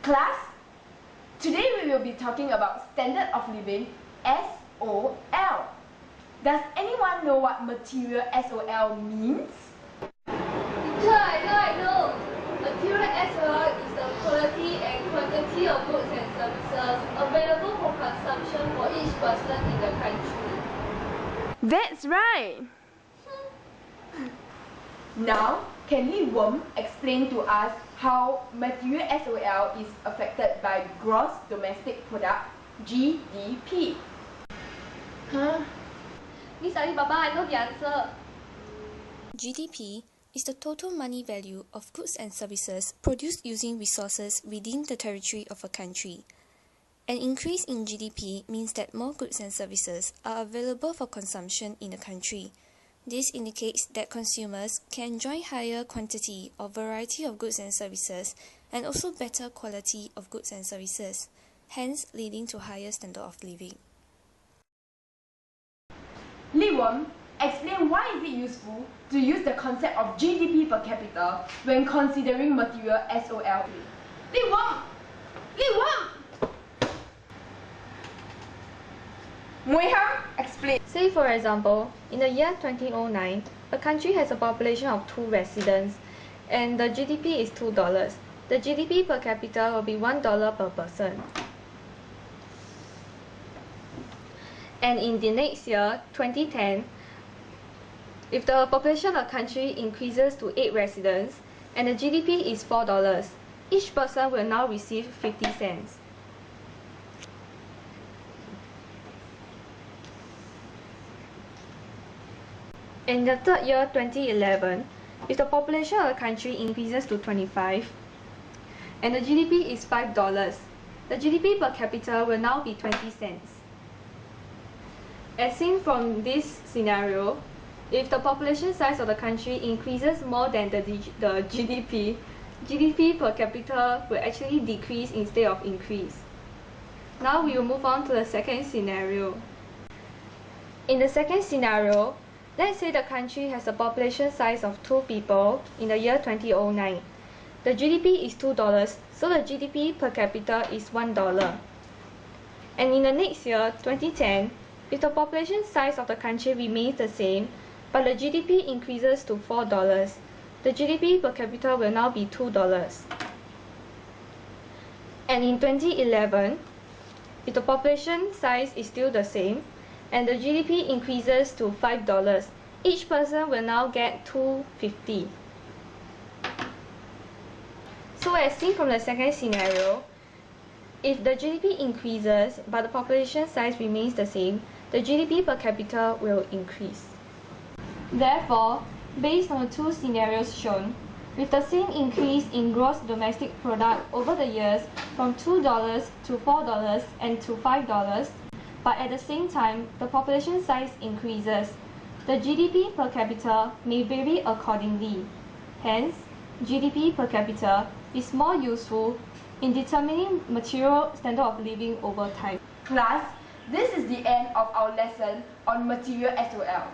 Class, today we will be talking about standard of living, SOL. Does anyone know what material SOL means? Teacher, I know. Material SOL is the quality and quantity of goods and services available for consumption for each person in the country. That's right. Now, can Wen explain to us how material SOL is affected by gross domestic product, GDP? Miss Alibaba, I know the answer. GDP is the total money value of goods and services produced using resources within the territory of a country. An increase in GDP means that more goods and services are available for consumption in the country. This indicates that consumers can enjoy higher quantity or variety of goods and services and also better quality of goods and services, hence leading to higher standard of living. Wen, explain why is it useful to use the concept of GDP per capita when considering material SOL. Wen! Mui Han, explain. Say for example, in the year 2009, a country has a population of 2 residents and the GDP is $2. The GDP per capita will be $1 per person. And in the next year, 2010, if the population of the country increases to 8 residents and the GDP is $4, each person will now receive 50 cents. In the third year, 2011, if the population of the country increases to 25 and the GDP is $5, the GDP per capita will now be 20 cents. As seen from this scenario, if the population size of the country increases more than the GDP per capita will actually decrease instead of increase. Now we will move on to the second scenario. In the second scenario, let's say the country has a population size of 2 people in the year 2009. The GDP is $2, so the GDP per capita is $1. And in the next year, 2010, if the population size of the country remains the same, but the GDP increases to $4, the GDP per capita will now be $2. And in 2011, if the population size is still the same, and the GDP increases to $5, each person will now get $2.50. So as seen from the second scenario, if the GDP increases but the population size remains the same, the GDP per capita will increase. Therefore, based on the 2 scenarios shown, with the same increase in gross domestic product over the years from $2 to $4 and to $5, but at the same time, the population size increases, the GDP per capita may vary accordingly. Hence, GDP per capita is more useful in determining material standard of living over time. Class, this is the end of our lesson on material SOL.